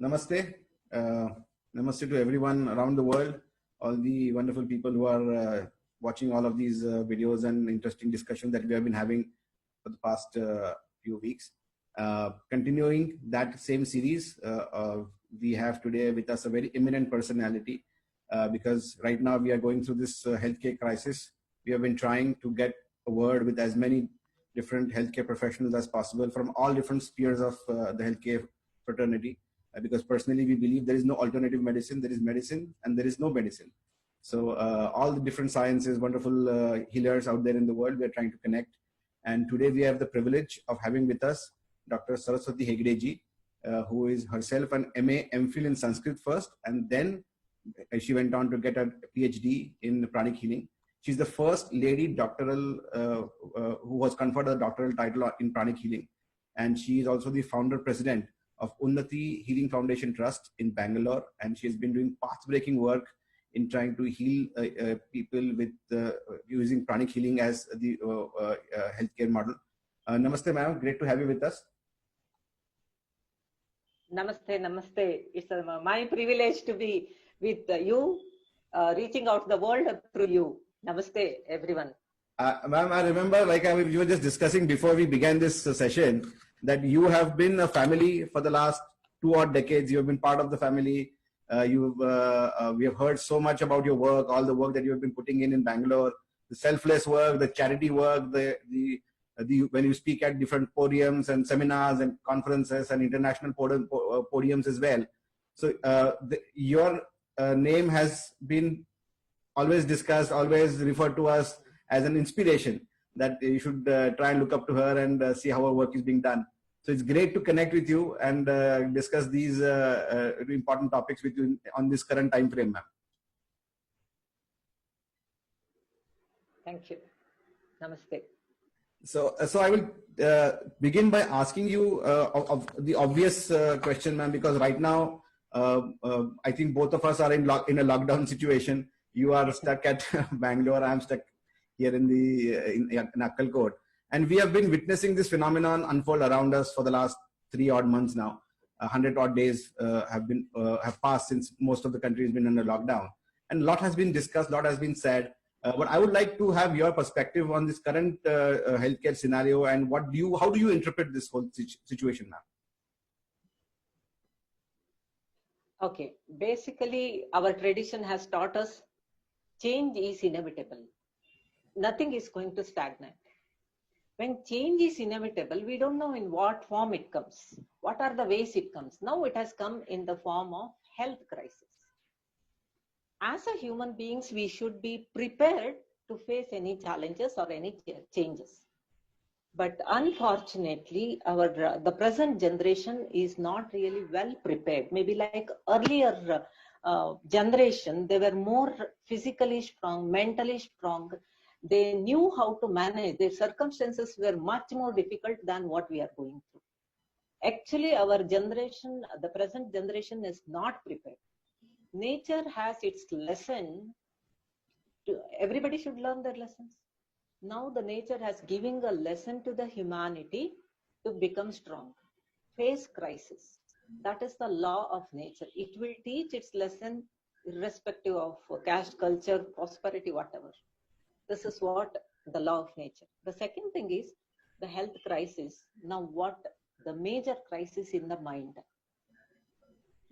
Namaste. Uh, Namaste to everyone around the world, all the wonderful people who are watching all of these videos and interesting discussions that we have been having for the past few weeks. Continuing that same series, we have today with us a very eminent personality because right now we are going through this healthcare crisis. We have been trying to get a word with as many different healthcare professionals as possible from all different spheres of the healthcare fraternity. Because personally we believe there is no alternative medicine, there is medicine and there is no medicine. So all the different sciences, wonderful healers out there in the world, we are trying to connect. And today we have the privilege of having with us Dr. Saraswati Hegde ji, who is herself an MA MPhil in Sanskrit first, and then she went on to get a PhD in pranic healing. She's the first lady doctoral who was conferred a doctoral title in pranic healing. And she is also the founder president of Unnati Healing Foundation Trust in Bangalore, and she has been doing path-breaking work in trying to heal people with using pranic healing as the healthcare model. Namaste, ma'am. Great to have you with us. Namaste, namaste. It's my privilege to be with you, reaching out to the world through you. Namaste, everyone. Ma'am, I remember, we were just discussing before we began this session, that you have been a family for the last 2 odd decades. You have been part of the family. We have heard so much about your work, all the work that you have been putting in Bangalore, the selfless work, the charity work, when you speak at different podiums and seminars and conferences and international podiums as well. So your name has been always discussed, always referred to us as an inspiration, that you should try and look up to her and see how her work is being done. So it's great to connect with you and discuss these important topics with you on this current time frame, ma'am. Thank you. Namaste. So I will begin by asking you of the obvious question, ma'am, because right now I think both of us are in a lockdown situation. You are stuck at Bangalore. I'm stuck here in Akkalkot. And we have been witnessing this phenomenon unfold around us for the last 3 odd months now. 100 odd days have passed since most of the country has been under lockdown. And a lot has been discussed, a lot has been said. But I would like to have your perspective on this current healthcare scenario and how do you interpret this whole situation now? Okay, basically our tradition has taught us change is inevitable. Nothing is going to stagnate. When change is inevitable, we don't know in what form it comes. What are the ways it comes? Now it has come in the form of health crisis. As a human beings, we should be prepared to face any challenges or any changes. But unfortunately, the present generation is not really well prepared. Maybe like earlier generation, they were more physically strong, mentally strong. They knew how to manage. Their circumstances were much more difficult than what we are going through. Actually, our generation, the present generation is not prepared. Nature has its lesson. Everybody should learn their lessons. Now the nature has given a lesson to the humanity to become strong, face crisis. That is the law of nature. It will teach its lesson irrespective of caste, culture, prosperity, whatever. This is what the law of nature. The second thing is the health crisis. Now what the major crisis in the mind.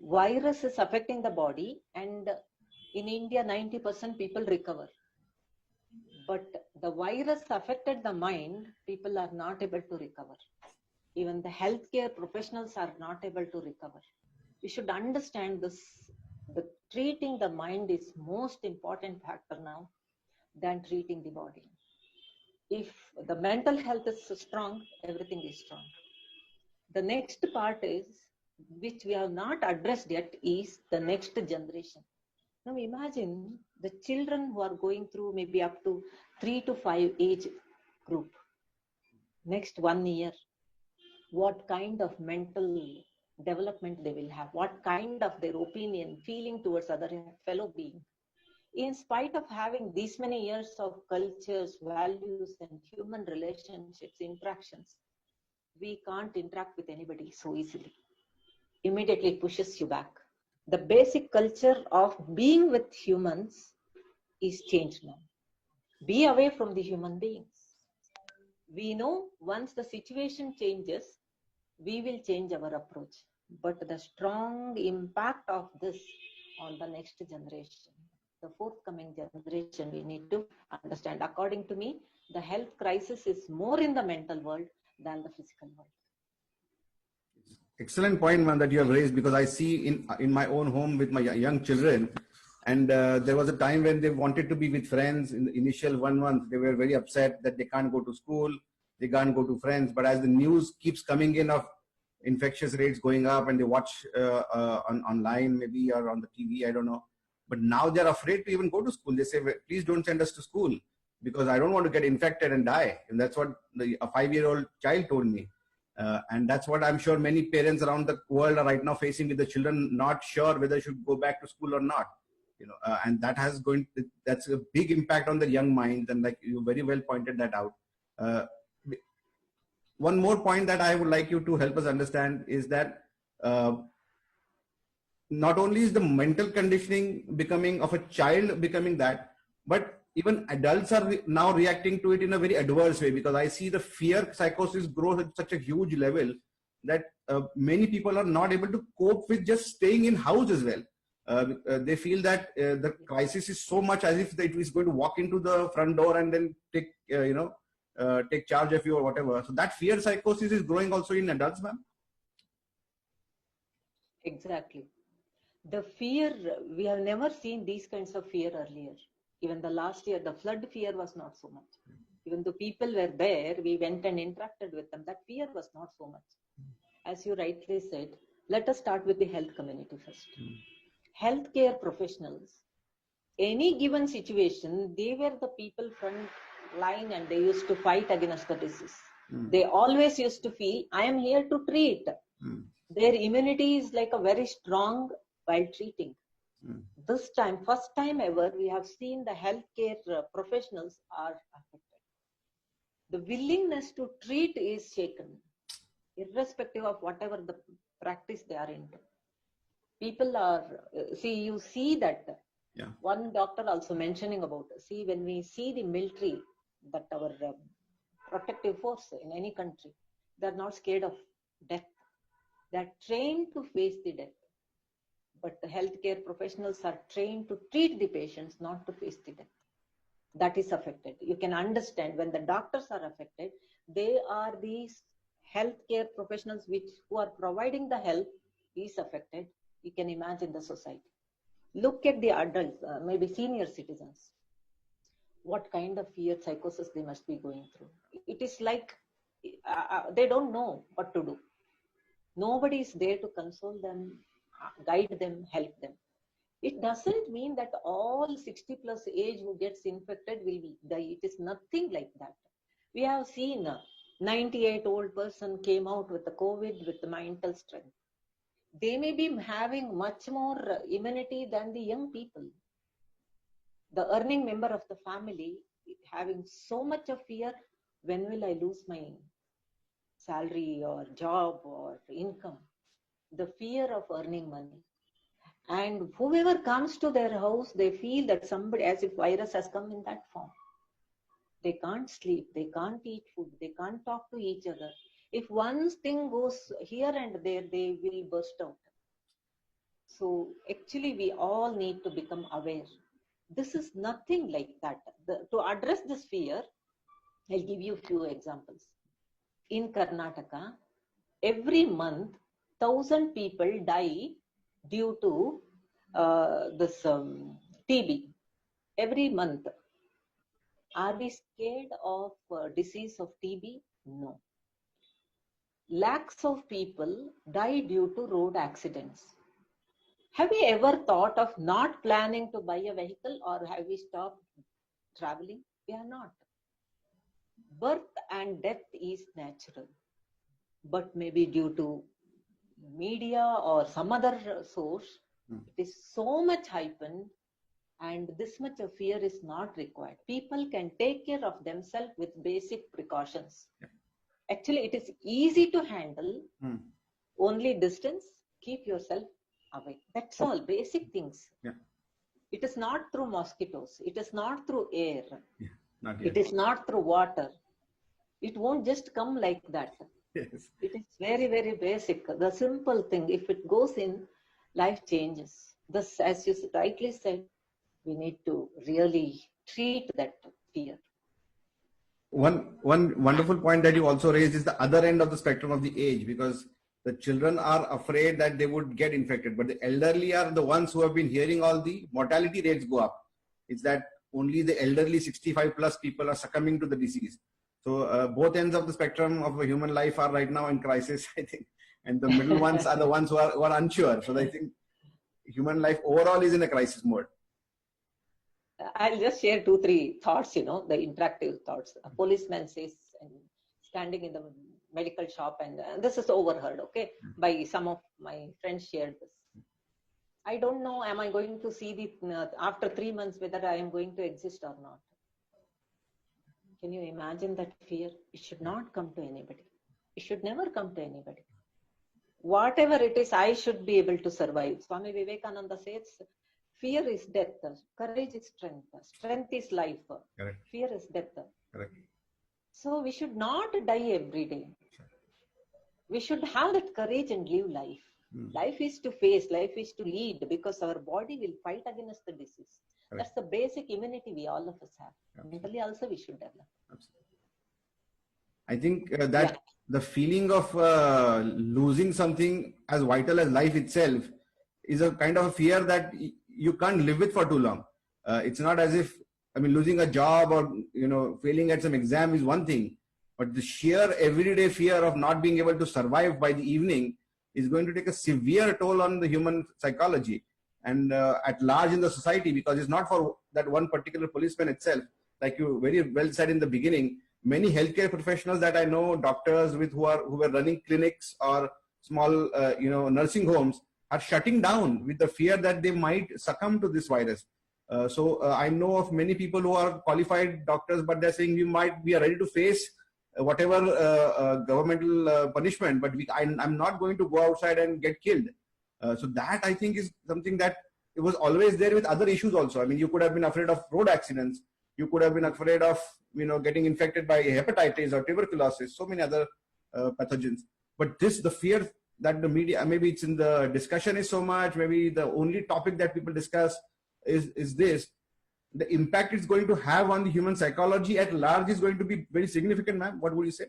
Virus is affecting the body, and in India 90% people recover. But the virus affected the mind, people are not able to recover. Even the healthcare professionals are not able to recover. We should understand this. Treating the mind is most important factor now than treating the body. If the mental health is strong, everything is strong. The next part is, which we have not addressed yet, is the next generation. Now imagine the children who are going through maybe up to 3 to 5 age group. Next 1 year, what kind of mental development they will have, what kind of their opinion, feeling towards other fellow being. In spite of having these many years of cultures, values, and human relationships, interactions, we can't interact with anybody so easily. immediately it pushes you back. The basic culture of being with humans is changed now. Be away from the human beings. We know once the situation changes, we will change our approach. But the strong impact of this on the next generation, the forthcoming generation, we need to understand. According to me, the health crisis is more in the mental world than the physical world. Excellent point, man, that you have raised, because I see in my own home with my young children, and there was a time when they wanted to be with friends. In the initial 1 month, they were very upset that they can't go to school, they can't go to friends. But as the news keeps coming in of infectious rates going up, and they watch online maybe, or on the TV, I don't know. But now they're afraid to even go to school. They say, please don't send us to school, because I don't want to get infected and die. And that's what a 5-year-old child told me. And that's what I'm sure many parents around the world are right now facing with the children, not sure whether they should go back to school or not. And that's a big impact on the young minds. And like you very well pointed that out. One more point that I would like you to help us understand is that not only is the mental conditioning of a child becoming that, but even adults are now reacting to it in a very adverse way, because I see the fear psychosis grow at such a huge level that many people are not able to cope with just staying in house as well. They feel that the crisis is so much, as if it is going to walk into the front door and then take charge of you or whatever. So that fear psychosis is growing also in adults, ma'am. Exactly. The fear, we have never seen these kinds of fear earlier. Even the last year, the flood fear was not so much. Even though people were there, we went and interacted with them. That fear was not so much. As you rightly said, let us start with the health community first. Healthcare professionals, any given situation, they were the people front line, and they used to fight against the disease. They always used to feel, I am here to treat. Their immunity is like a very strong while treating. This time, first time ever, we have seen the healthcare professionals are affected. The willingness to treat is shaken, irrespective of whatever the practice they are into. People are, you see that. Yeah. One doctor also mentioning about, when we see the military, that our protective force in any country, they're not scared of death. They're trained to face the death. But the healthcare professionals are trained to treat the patients, not to face the death. That is affected. You can understand when the doctors are affected, they are these healthcare professionals who are providing the help is affected. You can imagine the society. Look at the adults, maybe senior citizens. What kind of fear psychosis they must be going through. It is like they don't know what to do. Nobody is there to console them, guide them, help them. It doesn't mean that all 60 plus age who gets infected will die. It is nothing like that. We have seen a 98-old person came out with the COVID with the mental strength. They may be having much more immunity than the young people. The earning member of the family having so much of fear, when will I lose my salary or job or income? The fear of earning money. And whoever comes to their house, they feel that somebody, as if virus has come in that form. They can't sleep, they can't eat food, they can't talk to each other. If one thing goes here and there, they will burst out. So actually, we all need to become aware. This is nothing like that. To address this fear, I'll give you a few examples. In Karnataka, every month, 1,000 people die due to this TB. Every month. Are we scared of disease of TB? No. Lakhs of people die due to road accidents. Have we ever thought of not planning to buy a vehicle, or have we stopped traveling? We are not. Birth and death is natural, but maybe due to media or some other source, it is so much heightened, and this much of fear is not required. People can take care of themselves with basic precautions. Actually, it is easy to handle. Only distance, keep yourself away. That's all, basic things. Yeah. It is not through mosquitoes. It is not through air. Yeah. Not yet. It is not through water. It won't just come like that. Yes. It is very, very basic. The simple thing, if it goes in, life changes. Thus, as you rightly said, we need to really treat that fear. One wonderful point that you also raised is the other end of the spectrum of the age, because the children are afraid that they would get infected, but the elderly are the ones who have been hearing all the mortality rates go up. It's that only the elderly 65 plus people are succumbing to the disease. So both ends of the spectrum of a human life are right now in crisis, I think, and the middle ones are the ones who are unsure. So I think human life overall is in a crisis mode. I'll just share 2-3 thoughts, the interactive thoughts. A policeman says, and standing in the medical shop, and this is overheard, okay, by some of my friends shared this. I don't know, am I going to see after 3 months whether I am going to exist or not? Can you imagine that fear? It should not come to anybody. It should never come to anybody. Whatever it is, I should be able to survive. Swami Vivekananda says, fear is death, courage is strength, strength is life, Correct. Fear is death. Correct. So we should not die every day. We should have that courage and live life. Life is to face, life is to lead, because our body will fight against the disease. Correct. That's the basic immunity we all of us have. Absolutely. Mentally also we should develop. Absolutely. I think that the feeling of losing something as vital as life itself is a kind of a fear that you can't live with for too long. It's not as if, losing a job or, failing at some exam is one thing, but the sheer everyday fear of not being able to survive by the evening is going to take a severe toll on the human psychology and at large in the society, because it's not for that one particular policeman itself. Like you very well said in the beginning, many healthcare professionals that I know, doctors who were running clinics or small, nursing homes, are shutting down with the fear that they might succumb to this virus. So I know of many people who are qualified doctors, but they're saying we are ready to face whatever governmental punishment, but I'm not going to go outside and get killed. So that I think is something that it was always there with other issues also. You could have been afraid of road accidents. You could have been afraid of, getting infected by hepatitis or tuberculosis, so many other pathogens. But the fear that the media, maybe it's in the discussion is so much, maybe the only topic that people discuss is this. The impact it's going to have on the human psychology at large is going to be very significant, ma'am. What would you say?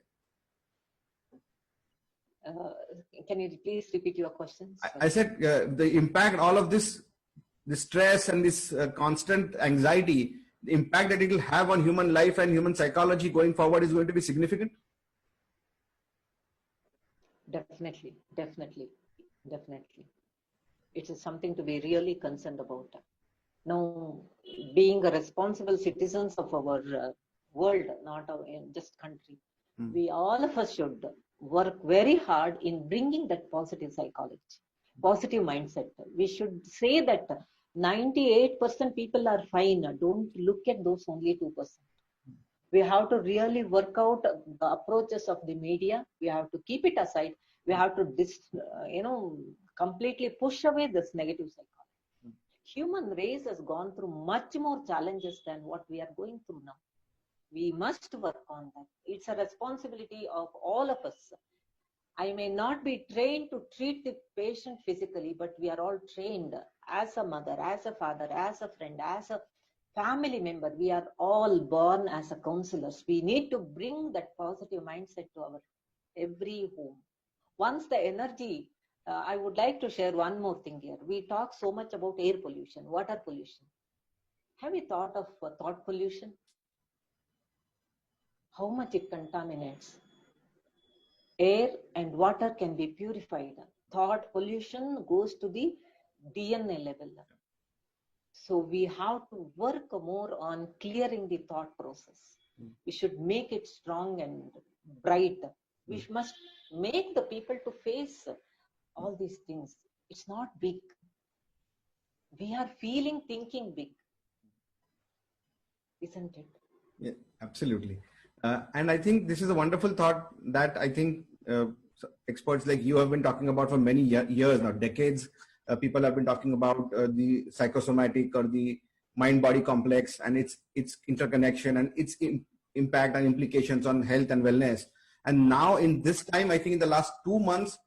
Can you please repeat your questions? I said the impact, all of this stress and this constant anxiety, the impact that it will have on human life and human psychology going forward is going to be significant? Definitely. It is something to be really concerned about. Now, being a responsible citizens of our world, not just country, we all of us should work very hard in bringing that positive psychology, positive mindset. We should say that 98% people are fine. Don't look at those only 2%. We have to really work out the approaches of the media. We have to keep it aside. We have to completely push away this negative psychology. Human race has gone through much more challenges than what we are going through now. We must work on that. It's a responsibility of all of us. I may not be trained to treat the patient physically, but we are all trained as a mother, as a father, as a friend, as a family member. We are all born as a counselors. We need to bring that positive mindset to our every home. Once the energy, I would like to share one more thing here. We talk so much about air pollution, water pollution. Have you thought of thought pollution? How much it contaminates? Air and water can be purified. Thought pollution goes to the DNA level. So we have to work more on clearing the thought process. We should make it strong and bright. We must make the people to face all these things. It's not big. We are thinking big. Isn't it? Yeah, absolutely. And I think this is a wonderful thought that I think experts like you have been talking about for many years now, decades. People have been talking about the psychosomatic or the mind-body complex and its interconnection and its impact and implications on health and wellness. And now in this time, I think in the last 2 months,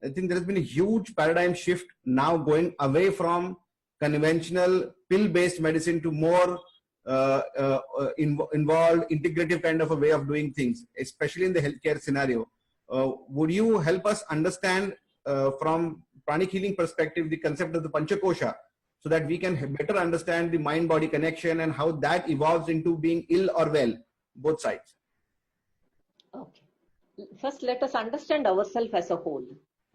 I think there has been a huge paradigm shift now going away from conventional pill-based medicine to more involved, integrative kind of a way of doing things, especially in the healthcare scenario. Would you help us understand from pranic healing perspective the concept of the Panchakosha, so that we can better understand the mind-body connection and how that evolves into being ill or well, both sides? Okay. First, let us understand ourselves as a whole.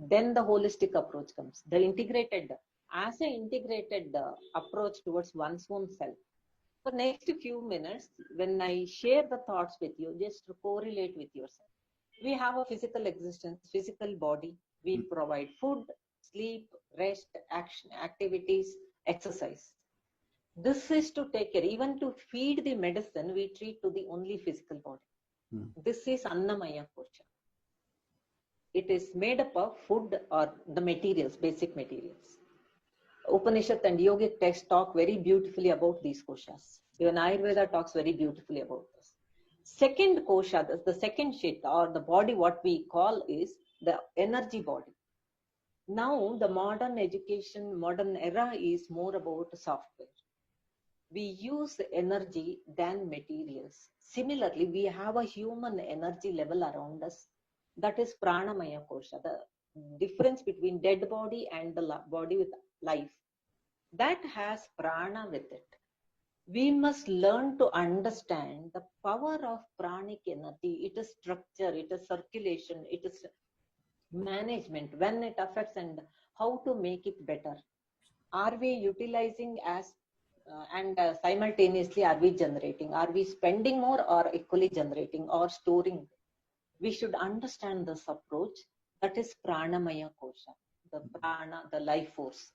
Then the holistic approach comes. The integrated, as an integrated approach towards one's own self. For next few minutes, when I share the thoughts with you, just to correlate with yourself. We have a physical existence, physical body. We provide food, sleep, rest, action, activities, exercise. This is to take care. Even to feed the medicine, we treat to the only physical body. This is Annamaya Kosha. It is made up of food or the materials, basic materials. Upanishad and yogic texts talk very beautifully about these koshas. Even Ayurveda talks very beautifully about this. Second kosha, the second sheet or the body, what we call is the energy body. Now the modern education, modern era is more about software. We use energy than materials. Similarly, we have a human energy level around us. That is Pranamaya Kosha, the difference between dead body and the body with life. That has prana with it. We must learn to understand the power of pranic energy. It is structure, it is circulation, it is management, when it affects and how to make it better. Are we utilizing as and simultaneously are we generating? Are we spending more or equally generating or storing? We should understand this approach. That is Pranamaya Kosha, the prana, the life force.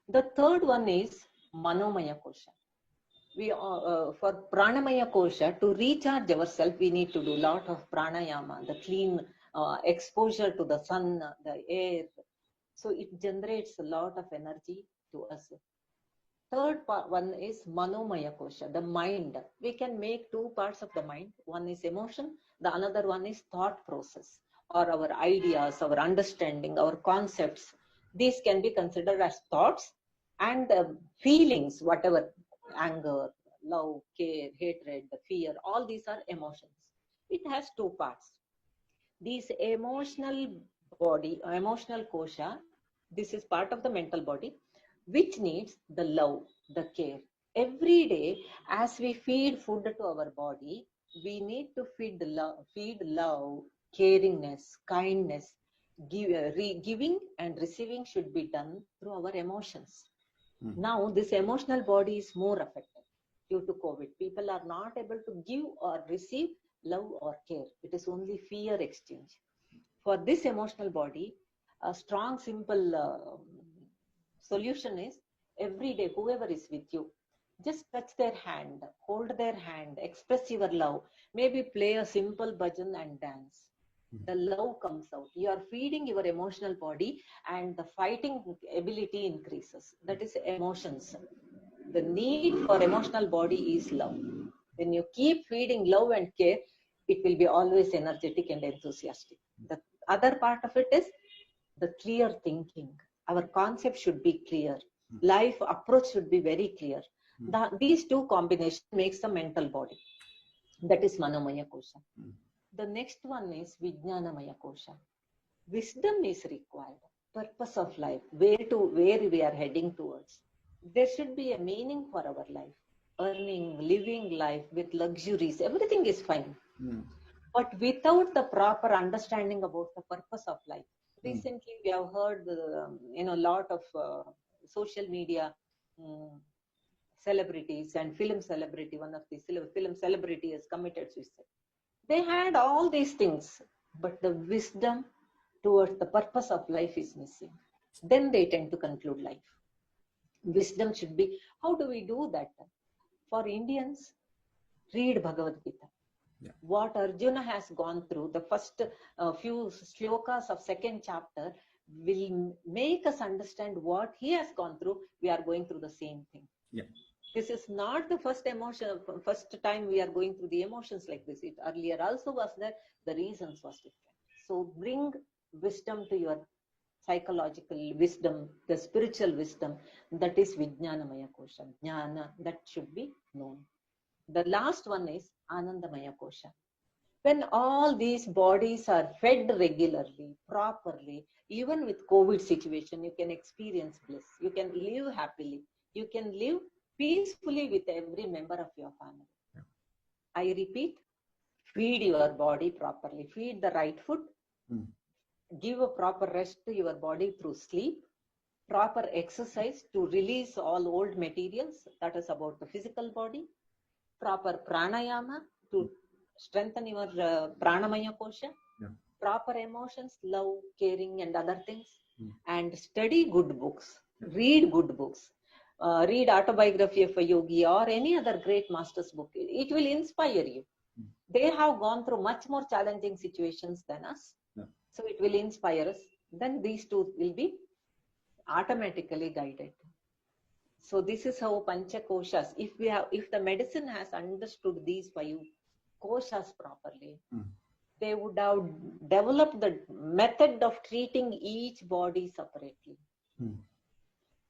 The third one is Manomaya Kosha. We for Pranamaya Kosha, to recharge ourselves, we need to do a lot of pranayama, the clean exposure to the sun, the air. So it generates a lot of energy to us. Third one is Manomaya Kosha, the mind. We can make two parts of the mind. One is emotion, the another one is thought process, or our ideas, our understanding, our concepts. These can be considered as thoughts, and feelings, whatever, anger, love, care, hatred, fear, all these are emotions. It has two parts. These emotional body, emotional kosha, this is part of the mental body, which needs the love, the care. Every day, as we feed food to our body, we need to feed love, caringness, kindness. Giving and receiving should be done through our emotions. Now, this emotional body is more affected due to COVID. People are not able to give or receive love or care. It is only fear exchange. For this emotional body, a strong, simple solution is every day, whoever is with you, just touch their hand, hold their hand, express your love, maybe play a simple bhajan and dance. The love comes out. You are feeding your emotional body and the fighting ability increases. That is emotions. The need for emotional body is love. When you keep feeding love and care, it will be always energetic and enthusiastic. The other part of it is the clear thinking. Our concept should be clear. Life approach should be very clear. These two combinations makes the mental body. That is Manomaya Kosha. The next one is Vijnanamaya Kosha. Wisdom is required. Purpose of life. Where we are heading towards. There should be a meaning for our life. Earning, living life with luxuries. Everything is fine. But without the proper understanding about the purpose of life. Recently, we have heard a lot of social media celebrities and film celebrity. One of the film celebrity has committed suicide. They had all these things, but the wisdom towards the purpose of life is missing. Then they tend to conclude life. Wisdom should be, how do we do that? For Indians, read Bhagavad Gita. Yeah. What Arjuna has gone through, the first few shlokas of second chapter will make us understand what he has gone through. We are going through the same thing. Yeah. This is not the first first time we are going through the emotions like this. It earlier also was there. The reasons was different. So bring wisdom to your psychological wisdom, the spiritual wisdom, that is Vijnanamaya Kosha. Jnana, that should be known. The last one is Anandamaya Kosha. When all these bodies are fed regularly, properly, even with COVID situation, you can experience bliss. You can live happily. You can live peacefully with every member of your family. Yeah. I repeat, feed your body properly. Feed the right food. Give a proper rest to your body through sleep. Proper exercise to release all old materials. That is about the physical body. Proper pranayama to strengthen your pranamaya kosha. Yeah. Proper emotions, love, caring, and other things. And study good books. Read good books. Read autobiography of a yogi or any other great master's book. It will inspire you. They have gone through much more challenging situations than us. Yeah. So it will inspire us. Then these two will be automatically guided. So this is how Pancha Koshas, if the medicine has understood these 5 koshas properly, they would have developed the method of treating each body separately.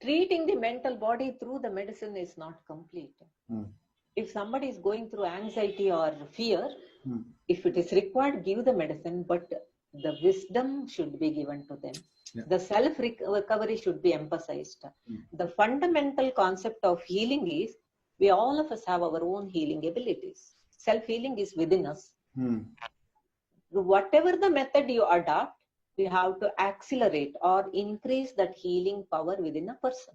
Treating the mental body through the medicine is not complete. If somebody is going through anxiety or fear, if it is required, give the medicine, but the wisdom should be given to them. Yeah. The self-recovery should be emphasized. The fundamental concept of healing is, we all of us have our own healing abilities. Self-healing is within us. Whatever the method you adopt, you have to accelerate or increase that healing power within a person.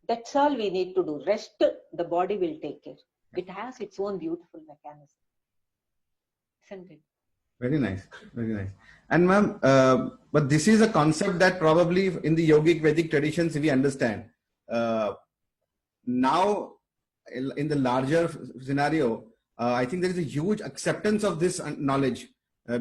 That's all we need to do. Rest, the body will take care. It has its own beautiful mechanism. Isn't it? Very nice, very nice. And ma'am, but this is a concept that probably in the yogic Vedic traditions we understand. Now, in the larger scenario, I think there is a huge acceptance of this knowledge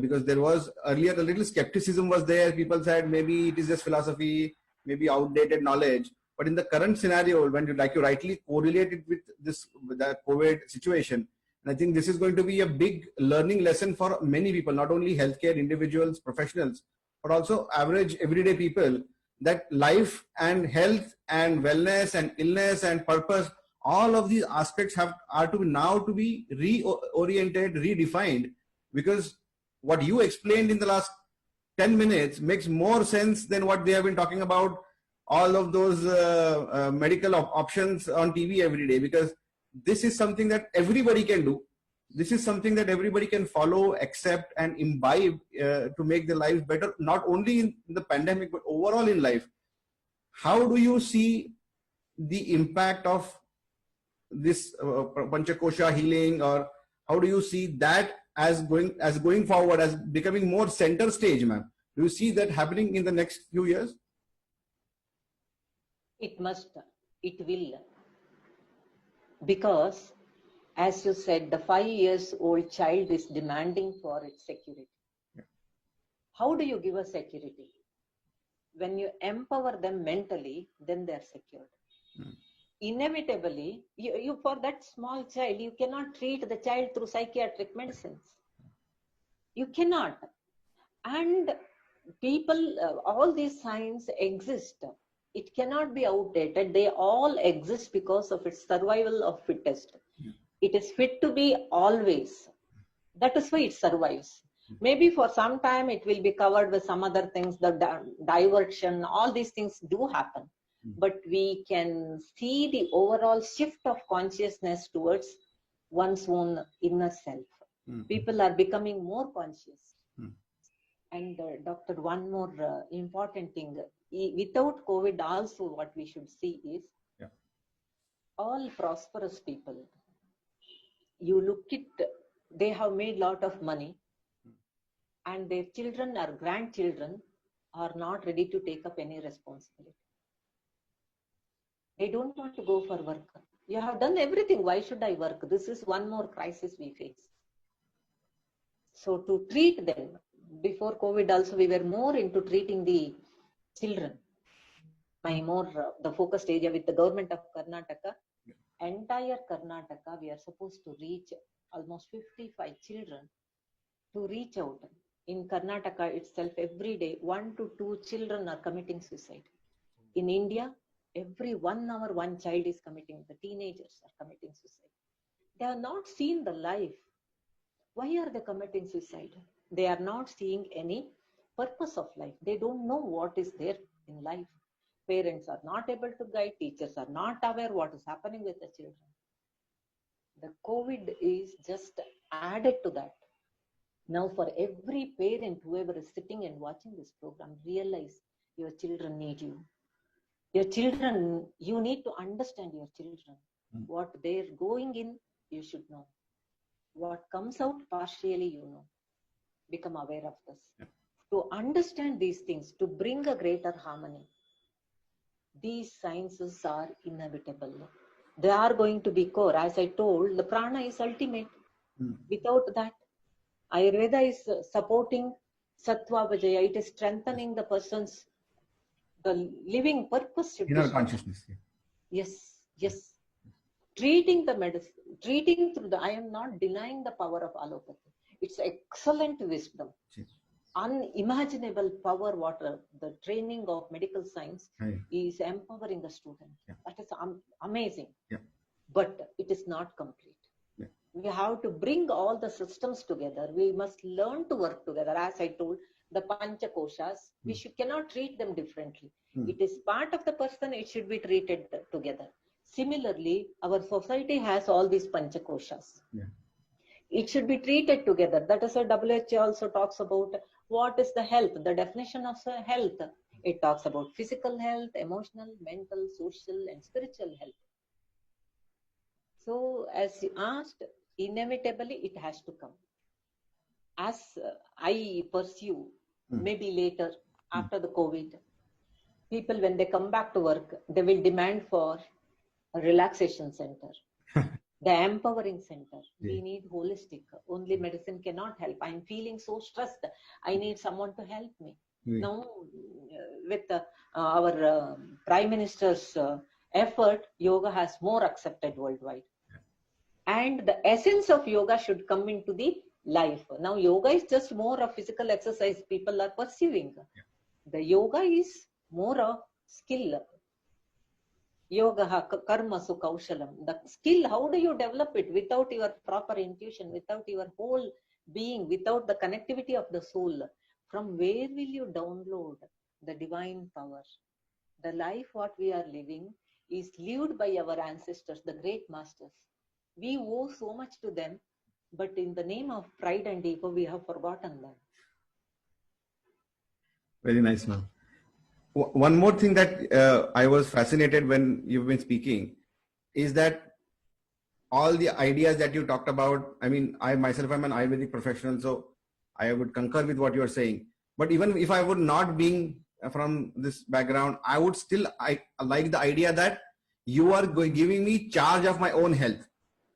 because there was earlier a little skepticism was there. People said maybe it is just philosophy, maybe outdated knowledge. But in the current scenario, when you rightly correlate it with the COVID situation, and I think this is going to be a big learning lesson for many people, not only healthcare individuals, professionals, but also average everyday people, that life and health and wellness and illness and purpose, all of these aspects are to now to be reoriented, redefined, because what you explained in the last 10 minutes makes more sense than what they have been talking about all of those medical options on TV every day, because this is something that everybody can do. This is something that everybody can follow, accept, and imbibe to make their lives better, not only in the pandemic, but overall in life. How do you see the impact of this Panchakosha healing, or how do you see that as going forward, as becoming more center stage, ma'am? Do you see that happening in the next few years? It must, it will. Because, as you said, the 5-year-old child is demanding for its security. Yeah. How do you give a security? When you empower them mentally, then they're secured. Inevitably, you for that small child, you cannot treat the child through psychiatric medicines. You cannot. And people, all these signs exist. It cannot be outdated. They all exist because of its survival of fittest. It is fit to be always. That is why it survives. Maybe for some time it will be covered with some other things, the diversion, all these things do happen. But we can see the overall shift of consciousness towards one's own inner self. People are becoming more conscious. And doctor, one more important thing, without COVID also what we should see is, all prosperous people, you look at, they have made lot of money and their children or grandchildren are not ready to take up any responsibility. They don't want to go for work. You have done everything. Why should I work? This is one more crisis we face. So to treat them, before COVID also we were more into treating the children. The focused area with the government of Karnataka, entire Karnataka, we are supposed to reach almost 55 children to reach out. In Karnataka itself, every day, 1 to 2 children are committing suicide. In India, every 1 hour, one child is committing, the teenagers are committing suicide. They have not seen the life. Why are they committing suicide? They are not seeing any purpose of life. They don't know what is there in life. Parents are not able to guide, teachers are not aware what is happening with the children. The COVID is just added to that. Now for every parent, whoever is sitting and watching this program, realize your children need you. Your children, you need to understand your children. What they're going in, you should know. What comes out partially, you know. Become aware of this. Yeah. To understand these things, to bring a greater harmony, these sciences are inevitable. They are going to be core. As I told, the prana is ultimate. Without that, Ayurveda is supporting Sattva Vijaya. It is strengthening the person's, the living purpose should Inner be consciousness. Yes, yes. Treating the medicine, treating through the, I am not denying the power of allopathy. It's excellent wisdom. Yes. Unimaginable power, what the training of medical science is empowering the student. Yeah. That is amazing. Yeah. But it is not complete. Yeah. We have to bring all the systems together. We must learn to work together. As I told, the Panchakoshas, we cannot treat them differently. It is part of the person, it should be treated together. Similarly, our society has all these Panchakoshas. Yeah. It should be treated together. That is why WHO also talks about what is the health, the definition of health. It talks about physical health, emotional, mental, social, and spiritual health. So, as you asked, inevitably it has to come. As I pursue, maybe later, after the COVID, people, when they come back to work, they will demand for a relaxation center. The empowering center. We need holistic. Only medicine cannot help. I'm feeling so stressed. I need someone to help me. Now, with our Prime Minister's effort, yoga has more accepted worldwide. And the essence of yoga should come into the life. Now, yoga is just more a physical exercise people are pursuing. The yoga is more a skill. Yoga karma su kaushalam. The skill, how do you develop it without your proper intuition, without your whole being, without the connectivity of the soul? From where will you download the divine power? The life what we are living is lived by our ancestors, the great masters. We owe so much to them, but in the name of pride and ego, we have forgotten them. Very nice, ma'am. One more thing that I was fascinated when you've been speaking is that all the ideas that you talked about, I mean, I myself am an Ayurvedic professional, so I would concur with what you're saying. But even if I would not being from this background, I would still like the idea that you are giving me charge of my own health.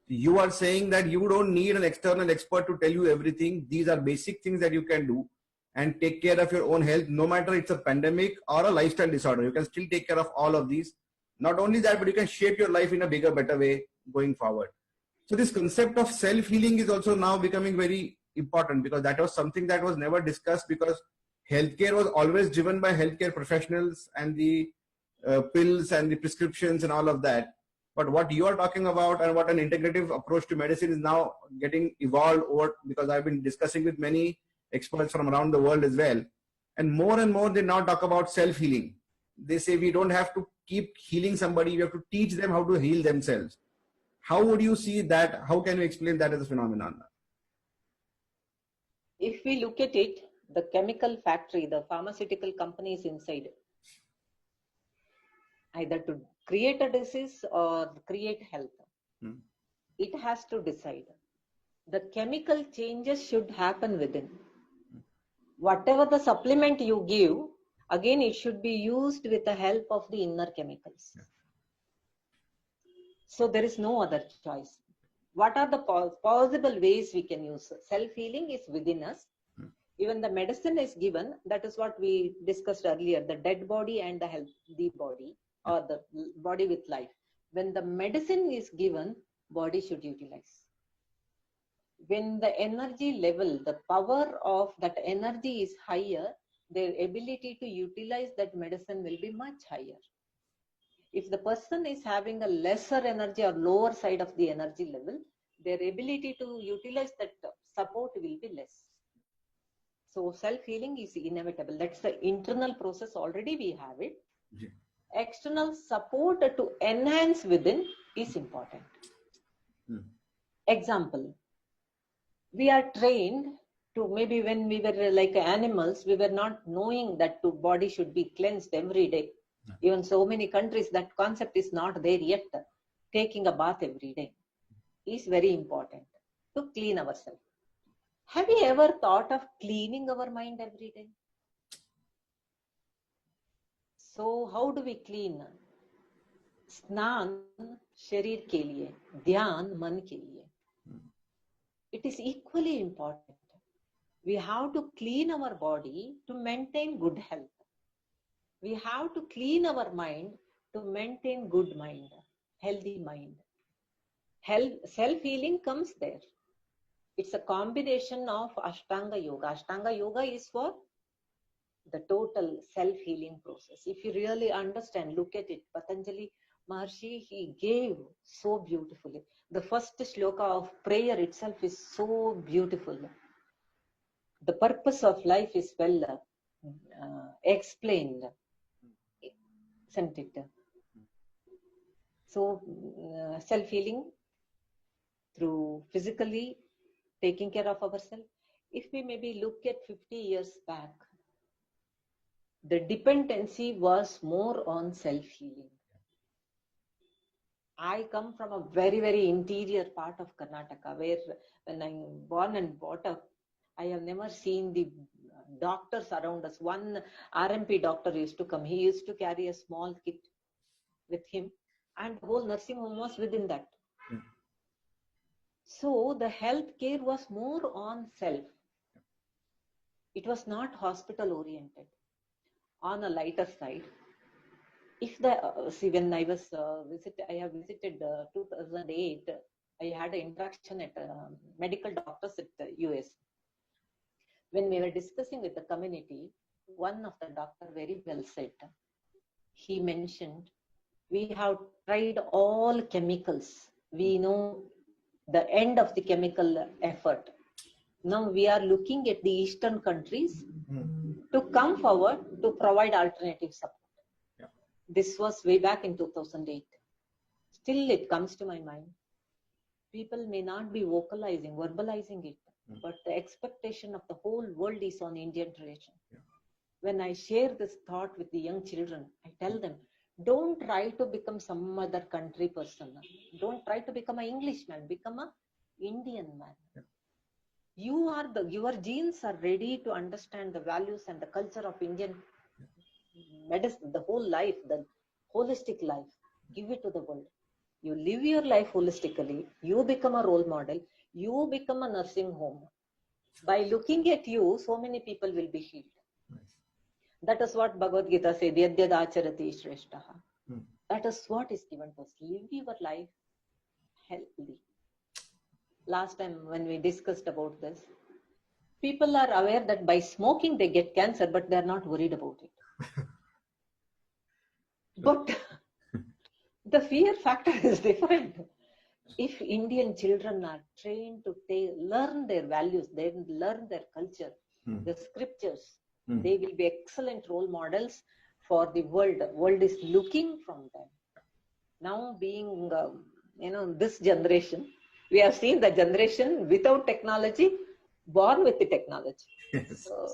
You are saying that you don't need an external expert to tell you everything. These are basic things that you can do and take care of your own health, no matter it's a pandemic or a lifestyle disorder. You can still take care of all of these. Not only that, but you can shape your life in a bigger, better way going forward. So this concept of self-healing is also now becoming very important, because that was something that was never discussed, because healthcare was always driven by healthcare professionals and the pills and the prescriptions and all of that. But what you are talking about and what an integrative approach to medicine is now getting evolved over, because I've been discussing with many experts from around the world as well. And more they now talk about self-healing. They say we don't have to keep healing somebody, we have to teach them how to heal themselves. How would you see that? How can you explain that as a phenomenon? If we look at it, the chemical factory, the pharmaceutical companies inside, either to create a disease or create health, it has to decide. The chemical changes should happen within. Whatever the supplement you give, again, it should be used with the help of the inner chemicals. So there is no other choice. what are the possible ways we can use? Self-healing is within us. Even the medicine is given. That is what we discussed earlier, the dead body and the healthy body, or the body with life. When the medicine is given, body should utilize. When the energy level, the power of that energy is higher, their ability to utilize that medicine will be much higher. If the person is having a lesser energy or lower side of the energy level, their ability to utilize that support will be less. So self-healing is inevitable. That's the internal process. Already we have it. Yeah. External support to enhance within is important. Example, we are trained to, maybe when we were like animals, we were not knowing that the body should be cleansed every day. Even so many countries, that concept is not there yet. Taking a bath every day is very important to clean ourselves. Have you ever thought of cleaning our mind every day? So how do we clean? स्नान शरीर के लिए, ध्यान मन के लिए. It is equally important. We have to clean our body to maintain good health. We have to clean our mind to maintain good mind, healthy mind. Self-healing comes there. It's a combination of Ashtanga Yoga. Ashtanga Yoga is for the total self-healing process. If you really understand, look at it. Patanjali Maharshi, he gave so beautifully. The first shloka of prayer itself is so beautiful. The purpose of life is well explained, isn't it? So self-healing through physically taking care of ourselves. If we maybe look at 50 years back, the dependency was more on self-healing. I come from a very, very interior part of Karnataka, where when I'm born and brought up, I have never seen the doctors around us. One RMP doctor used to come. He used to carry a small kit with him, and the whole nursing home was within that. So the health care was more on self. It was not hospital oriented. On a lighter side, if the see, when I was I have visited 2008. I had an interaction at medical doctors at the US. When we were discussing with the community, one of the doctor very well said. He mentioned, we have tried all chemicals. We know the end of the chemical effort. Now we are looking at the Eastern countries to come forward to provide alternative support. This was way back in 2008. Still, it comes to my mind. People may not be verbalizing it, but the expectation of the whole world is on Indian tradition. When I share this thought with the young children, I tell them, don't try to become some other country person. Don't try to become an Englishman. Become an Indian man. Your genes are ready to understand the values and the culture of Indian medicine, the whole life, the holistic life. Give it to the world. You live your life holistically. You become a role model. You become a nursing home. By looking at you, so many people will be healed. That is what Bhagavad Gita says, Yadyad acharati shreshtaha. That is what is given to us. Live your life healthy. Last time when we discussed about this, people are aware that by smoking they get cancer, but they are not worried about it. But the fear factor is different. If Indian children are trained to learn their values, they learn their culture, the scriptures, they will be excellent role models for the world. The world is looking from them. Now being, this generation, we have seen the generation without technology, born with the technology. Yes. So,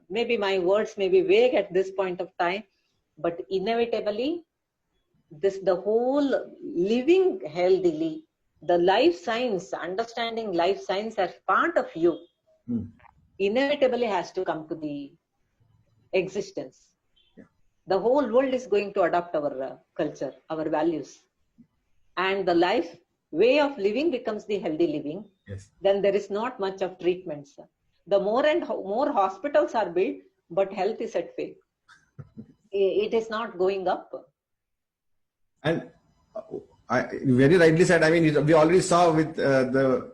maybe my words may be vague at this point of time, but inevitably, the whole living healthily, the life science, understanding life science as part of you, inevitably has to come to the existence. The whole world is going to adopt our culture, our values. And the life way of living becomes the healthy living, Yes. then there is not much of treatments. The more and more hospitals are built, but health is at fail. It is not going up. And I very rightly said. I mean, we already saw with the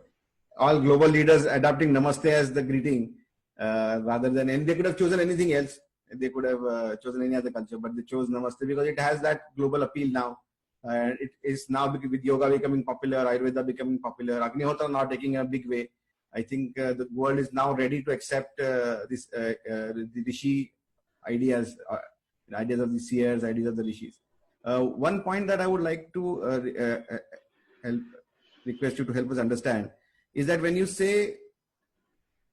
all global leaders adopting Namaste as the greeting rather than, and they could have chosen anything else. They could have chosen any other culture, but they chose Namaste because it has that global appeal now. It is now with yoga becoming popular, Ayurveda becoming popular, Agnihotra now taking a big way. I think the world is now ready to accept the Rishi ideas, ideas of the seers, ideas of the Rishis. One point that I would like to request you to help us understand is that when you say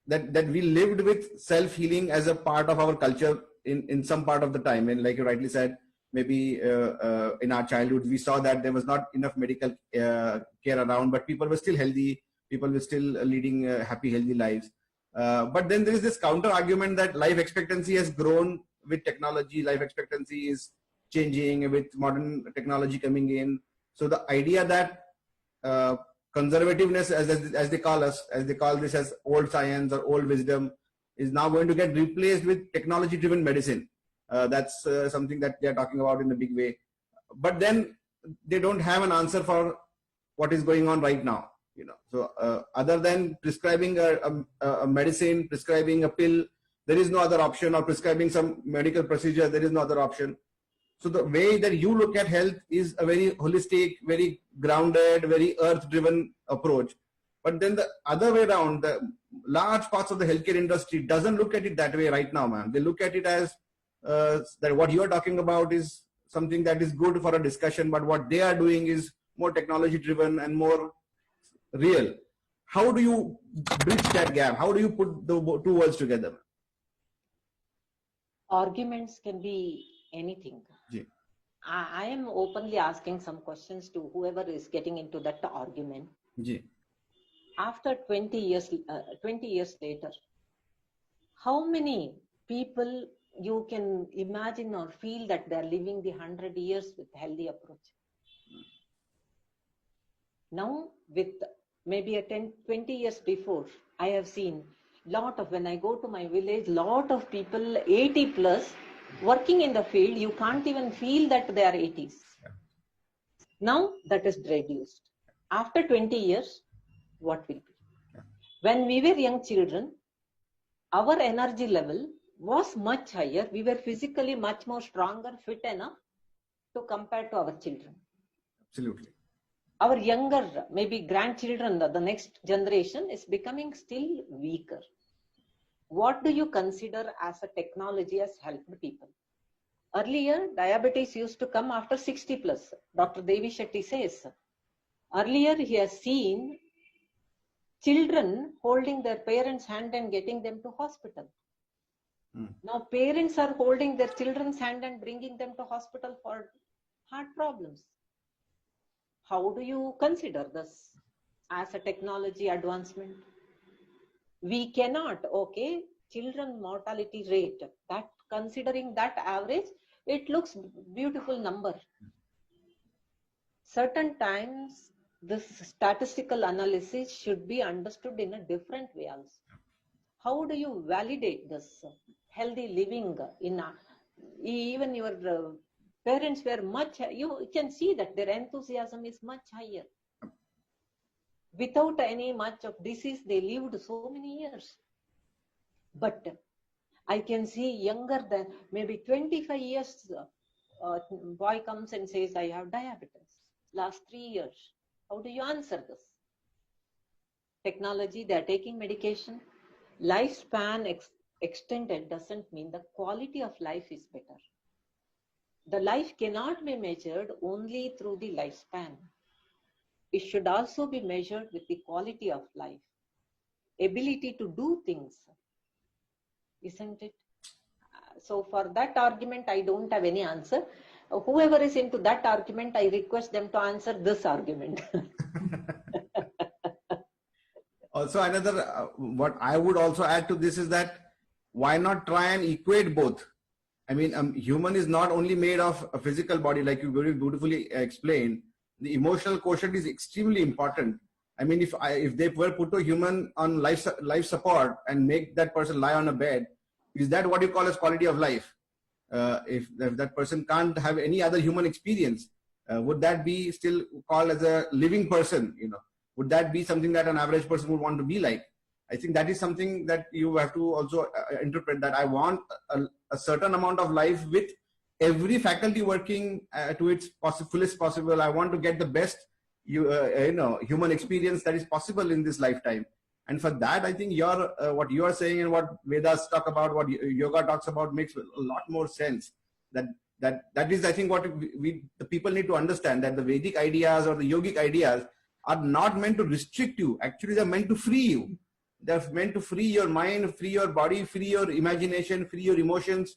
that we lived with self-healing as a part of our culture in some part of the time, and like you rightly said, maybe in our childhood we saw that there was not enough medical care around, but people were still healthy, people were still leading happy, healthy lives. But then there is this counter argument that life expectancy has grown with technology, life expectancy is changing with modern technology coming in. So the idea that conservativeness, as they call us, as they call this as old science or old wisdom, is now going to get replaced with technology-driven medicine. That's something that they are talking about in a big way. But then they don't have an answer for what is going on right now. You know, so other than prescribing a medicine, prescribing a pill, there is no other option, or prescribing some medical procedure, there is no other option. So the way that you look at health is a very holistic, very grounded, very earth-driven approach. But then the other way around, the large parts of the healthcare industry doesn't look at it that way right now, man. They look at it as that what you're talking about is something that is good for a discussion, but what they are doing is more technology-driven and more real. How do you bridge that gap? How do you put the two worlds together? Arguments can be anything. Ji. I am openly asking some questions to whoever is getting into that argument. Ji. After 20 years later, how many people you can imagine or feel that they are living the 100 years with healthy approach? Now, with maybe a 20 years before, I have seen lot of, when I go to my village, lot of people 80 plus working in the field, you can't even feel that they are 80s. Yeah. Now that is reduced. After 20 years, what will be? Yeah. When we were young children, our energy level was much higher. We were physically much more stronger, fit enough to compare to our children. Absolutely. Our younger, maybe grandchildren, the next generation is becoming still weaker. What do you consider as a technology has helped people? Earlier, diabetes used to come after 60 plus. Dr. Devi Shetty says. Earlier, he has seen children holding their parents' hand and getting them to hospital. Now, parents are holding their children's hand and bringing them to hospital for heart problems. How do you consider this as a technology advancement? We cannot, okay, children mortality rate, that considering that average, it looks beautiful number. Certain times, this statistical analysis should be understood in a different way also. How do you validate this healthy living in even your parents were much, you can see that their enthusiasm is much higher. Without any much of disease, they lived so many years. But I can see younger than maybe 25 years, boy comes and says, I have diabetes. Last 3 years. How do you answer this? Technology, they are taking medication. Lifespan extended doesn't mean the quality of life is better. The life cannot be measured only through the lifespan. It should also be measured with the quality of life, ability to do things, isn't it? So for that argument, I don't have any answer. Whoever is into that argument, I request them to answer this argument. Also, another, what I would also add to this is that why not try and equate both? I mean, human is not only made of a physical body, like you very beautifully explained, the emotional quotient is extremely important. I mean, if they were put a human on life support and make that person lie on a bed, is that what you call as quality of life? If that person can't have any other human experience, would that be still called as a living person? You know, would that be something that an average person would want to be like? I think that is something that you have to also interpret, that I want a certain amount of life with every faculty working to its fullest possible. I want to get the best human experience that is possible in this lifetime. And for that, I think what you are saying and what Vedas talk about, what yoga talks about, makes a lot more sense. That is, I think, what the people need to understand, that the Vedic ideas or the yogic ideas are not meant to restrict you. Actually, they're meant to free you. They're meant to free your mind, free your body, free your imagination, free your emotions,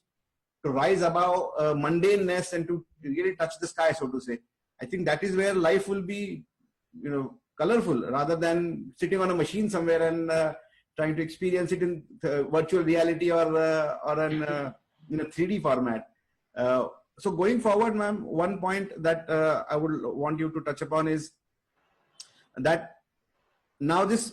to rise above mundaneness and to really touch the sky, so to say. I think that is where life will be, colorful, rather than sitting on a machine somewhere and trying to experience it in virtual reality or in 3D format. So going forward, ma'am, one point that I would want you to touch upon is that now this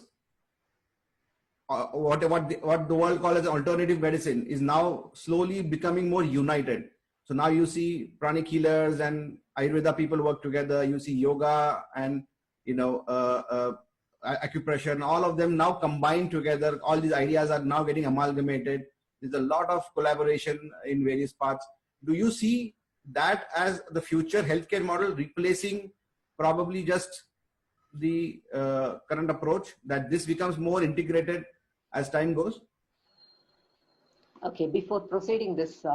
what the world calls as alternative medicine is now slowly becoming more united. So now you see pranic healers and Ayurveda people work together. You see yoga and acupressure, and all of them now combined together. All these ideas are now getting amalgamated. There's a lot of collaboration in various parts. Do you see that as the future healthcare model, replacing probably just the current approach, that this becomes more integrated as time goes? Okay, before proceeding this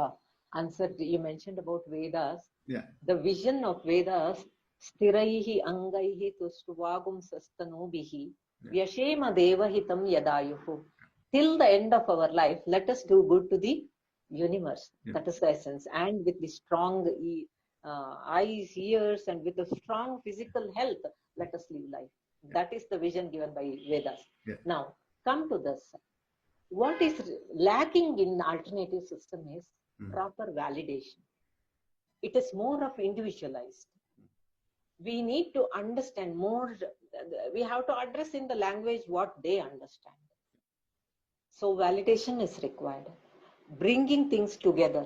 answer, you mentioned about Vedas. Yeah. The vision of Vedas, sthiraihi angaihi tustvagum sastanubihi vyashema devahitam yadayuhu. Till the end of our life, let us do good to the universe. Yeah. That is the essence. And with the strong eyes, ears, and with a strong physical health, let us live life. Yeah. That is the vision given by Vedas. Yeah. Now, come to this. What is lacking in the alternative system is proper validation. It is more of individualized. We need to understand more. We have to address in the language what they understand. So validation is required. Bringing things together.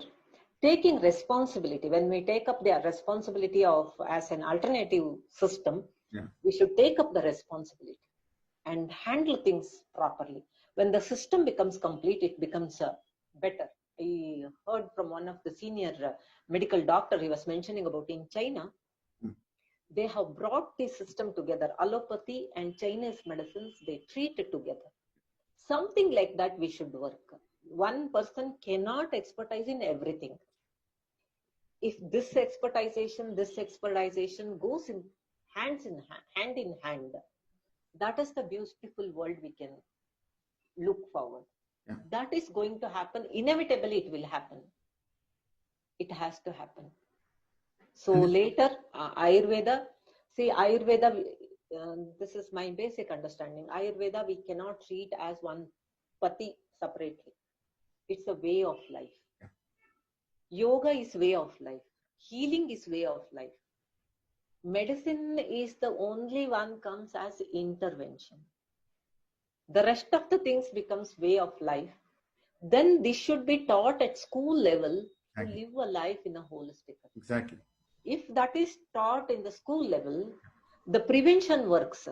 Taking responsibility. When we take up the responsibility of as an alternative system, we should take up the responsibility and handle things properly. When the system becomes complete, it becomes better. I heard from one of the senior medical doctor, he was mentioning about in China, they have brought the system together. Allopathy and Chinese medicines, they treat it together. Something like that we should work. One person cannot expertise in everything. If this expertization goes in hand in hand, that is the beautiful world we can look forward. Yeah. That is going to happen. Inevitably, it will happen. It has to happen. So later, Ayurveda, this is my basic understanding. Ayurveda, we cannot treat as one pati separately. It's a way of life. Yeah. Yoga is way of life. Healing is way of life. Medicine is the only one comes as intervention. The rest of the things becomes way of life. Then this should be taught at school level to live a life in a holistic way. Exactly. If that is taught in the school level, the prevention works.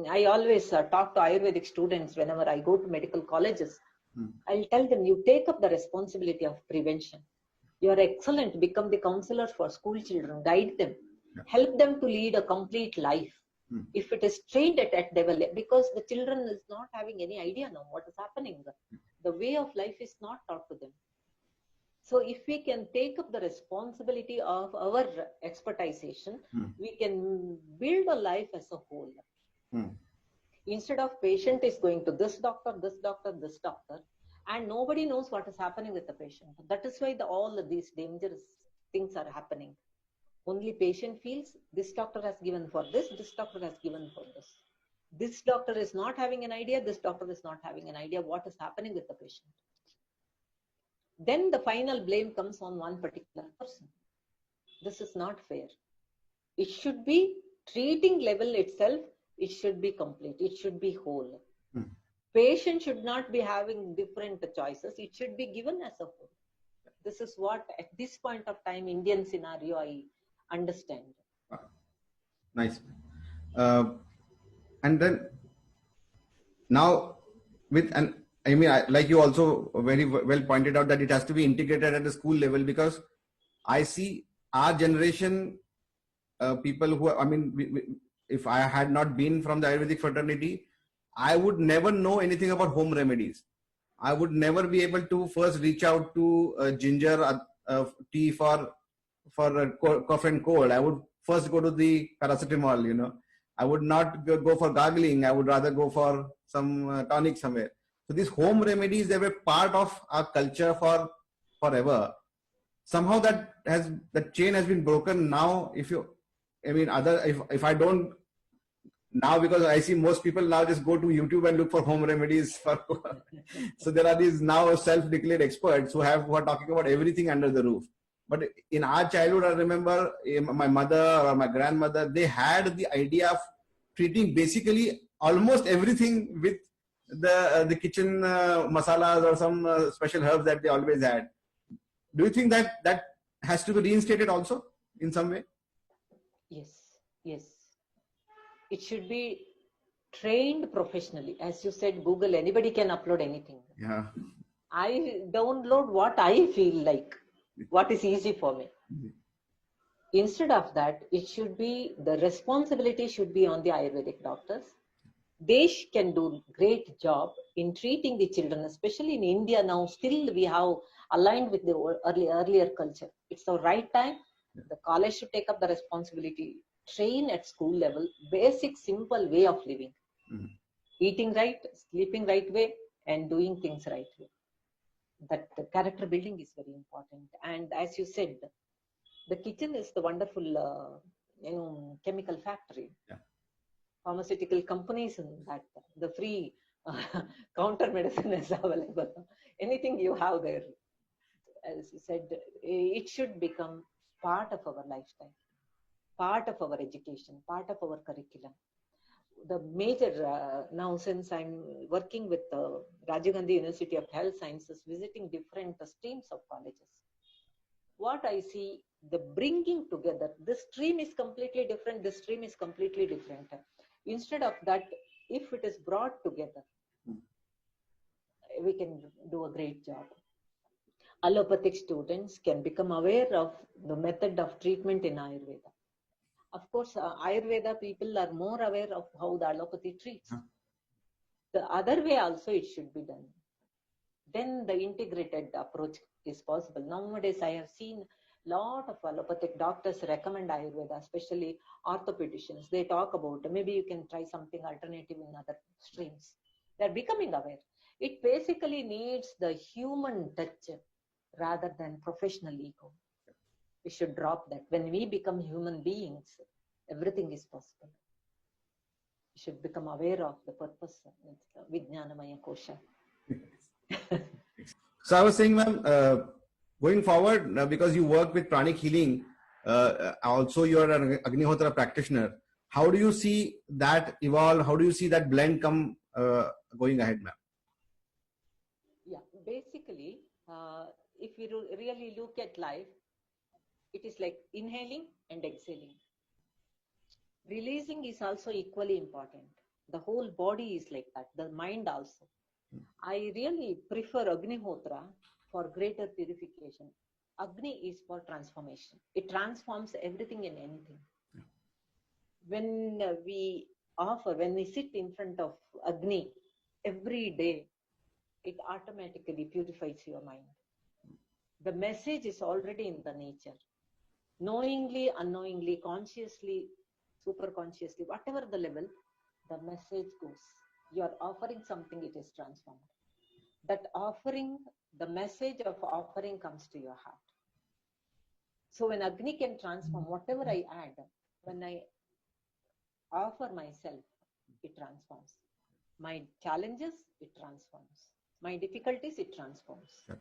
I always talk to Ayurvedic students whenever I go to medical colleges. I'll tell them, you take up the responsibility of prevention. You are excellent. Become the counselor for school children. Guide them. Help them to lead a complete life. If it is trained at that level, because the children is not having any idea now what is happening. The way of life is not taught to them. So if we can take up the responsibility of our expertization, we can build a life as a whole. Instead of patient is going to this doctor, and nobody knows what is happening with the patient. That is why all of these dangerous things are happening. Only patient feels this doctor has given for this doctor has given for this. This doctor is not having an idea, this doctor is not having an idea what is happening with the patient. Then the final blame comes on one particular person. This is not fair. It should be treating level itself, it should be complete. It should be whole. Hmm. Patient should not be having different choices. It should be given as a whole. This is what, at this point of time, Indian scenario, I understand. Nice. And then now with, and I mean, like you also very well pointed out that it has to be integrated at the school level, because I see our generation, people who, I mean, if I had not been from the Ayurvedic fraternity, I would never know anything about home remedies. I would never be able to first reach out to ginger tea for cough and cold. I would first go to the paracetamol, you know. I would not go for gargling. I would rather go for some tonic somewhere. So these home remedies, they were part of our culture for forever. Somehow that chain has been broken now. If you, I mean, if I don't now, because I see most people now just go to YouTube and look for home remedies for so there are these now self-declared experts who are talking about everything under the roof. But in our childhood, I remember my mother or my grandmother, they had the idea of treating basically almost everything with the kitchen masalas or some special herbs that they always had. Do you think that has to be reinstated also in some way? Yes, yes. It should be trained professionally. As you said, Google, anybody can upload anything. Yeah. I download what I feel like, what is easy for me. Instead of that, it should be, the responsibility should be on the Ayurvedic doctors. They can do great job in treating the children, especially in India now. Still, we have aligned with the earlier culture. It's the right time. The college should take up the responsibility. Train at school level, basic, simple way of living. Eating right, sleeping right way, and doing things right way. That the character building is very important. And as you said, the kitchen is the wonderful, chemical factory. Yeah. Pharmaceutical companies in that, the free counter medicine is available. Anything you have there, as you said, it should become part of our lifestyle, part of our education, part of our curriculum. The major, now since I'm working with Rajiv Gandhi University of Health Sciences, visiting different streams of colleges, what I see, the bringing together, this stream is completely different, this stream is completely different. Instead of that, if it is brought together, we can do a great job. Allopathic students can become aware of the method of treatment in Ayurveda. Of course, Ayurveda people are more aware of how the allopathy treats. The other way also it should be done. Then the integrated approach is possible. Nowadays, I have seen lot of allopathic doctors recommend Ayurveda, especially orthopedicians. They talk about maybe you can try something alternative in other streams. They're becoming aware. It basically needs the human touch rather than professional ego. We should drop that. When we become human beings, everything is possible. We should become aware of the purpose of Vijnanamaya Kosha. So I was saying, ma'am, going forward, because you work with pranic healing, also you are an Agnihotra practitioner. How do you see that evolve? How do you see that blend come going ahead, ma'am? Yeah, basically, if we really look at life, it is like inhaling and exhaling. Releasing is also equally important. The whole body is like that, the mind also. I really prefer Agnihotra for greater purification. Agni is for transformation. It transforms everything and anything. When when we sit in front of Agni every day, it automatically purifies your mind. The message is already in the nature. Knowingly, unknowingly, consciously, superconsciously, whatever the level, the message goes. You are offering something, it is transformed. That offering, the message of offering comes to your heart. So when Agni can transform, whatever I add, when I offer myself, it transforms. My challenges, it transforms. My difficulties, it transforms. Sure.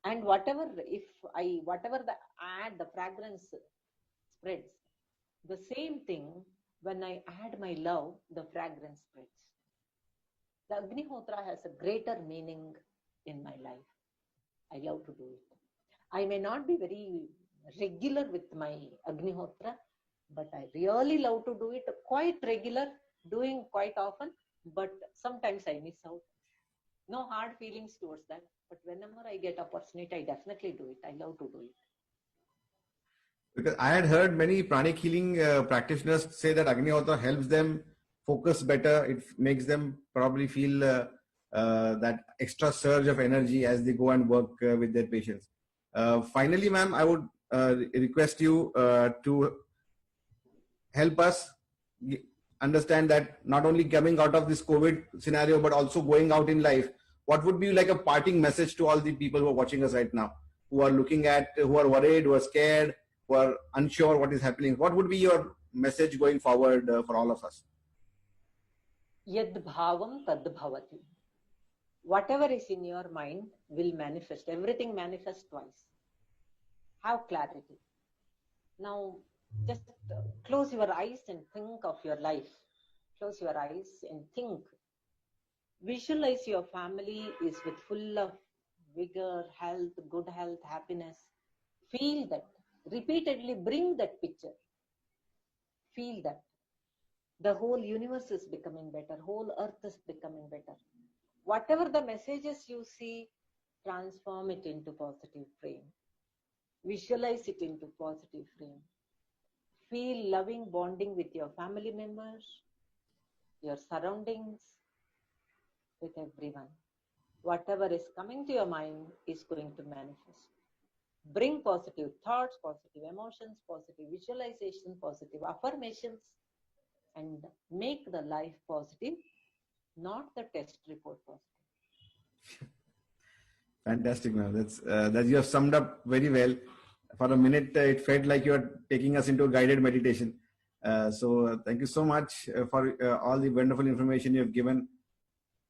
And whatever the fragrance spreads, The same thing, when I add my love, the fragrance spreads. The Agnihotra has a greater meaning in my life. I love to do it. I may not be very regular with my Agnihotra, but I really love to do it quite regular, doing quite often, but sometimes I miss out. No hard feelings towards that, but whenever I get opportunity, I definitely do it. I love to do it. Because I had heard many pranic healing practitioners say that Agnihotra helps them focus better. It makes them probably feel that extra surge of energy as they go and work with their patients. Finally, ma'am, I would request you to help us understand that not only coming out of this COVID scenario, but also going out in life. What would be like a parting message to all the people who are watching us right now, who are looking at, who are worried, who are scared, who are unsure what is happening? What would be your message going forward for all of us? Yad bhavam tad bhavati. Whatever is in your mind will manifest. Everything manifests twice. Have clarity. Now, just close your eyes and think of your life. Close your eyes and think. Visualize your family is with full of vigor, health, good health, happiness. Feel that. Repeatedly bring that picture. Feel that. The whole universe is becoming better. Whole earth is becoming better. Whatever the messages you see, transform it into positive frame. Visualize it into positive frame. Feel loving bonding with your family members, your surroundings, with everyone. Whatever is coming to your mind is going to manifest. Bring positive thoughts, positive emotions, positive visualization, positive affirmations, and make the life positive, not the test report positive. Fantastic, ma'am. That you have summed up very well. For a minute, it felt like you are taking us into a guided meditation. So thank you so much for all the wonderful information you have given.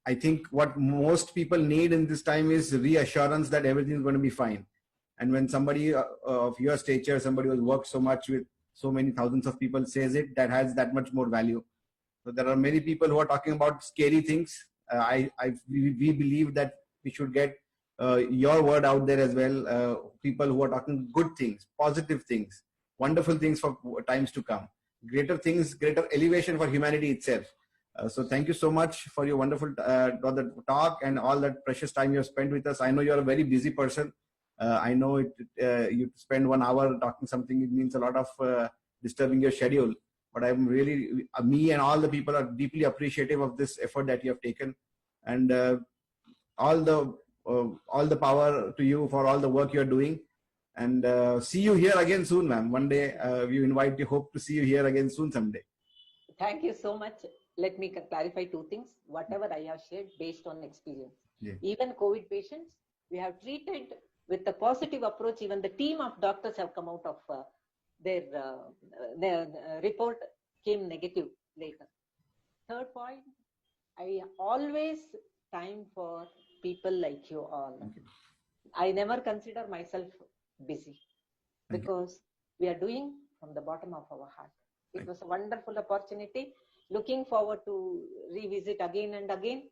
I think what most people need in this time is reassurance that everything is going to be fine. And when somebody of your stature, somebody who has worked so much with so many thousands of people says it, that has that much more value. So there are many people who are talking about scary things. We believe that we should get your word out there as well. People who are talking good things, positive things, wonderful things for times to come, greater things, greater elevation for humanity itself. So thank you so much for your wonderful talk and all that precious time you have spent with us. I know you are a very busy person. I know you spend 1 hour talking something. It means a lot of disturbing your schedule. But I'm really, me and all the people are deeply appreciative of this effort that you have taken, and all the power to you for all the work you're doing. And see you here again soon, ma'am. One day we invite you. Hope to see you here again soon someday. Thank you so much. Let me clarify 2 things. Whatever I have shared based on experience. Yeah. Even COVID patients, we have treated with a positive approach. Even the team of doctors have come out of their report came negative later. Third point, I always time for people like you all. Okay. I never consider myself busy because we are doing from the bottom of our heart. It was a wonderful opportunity. Looking forward to revisit again and again.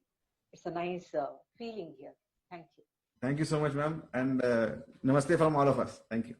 It's a nice feeling here. Thank you. Thank you so much, ma'am. And namaste from all of us. Thank you.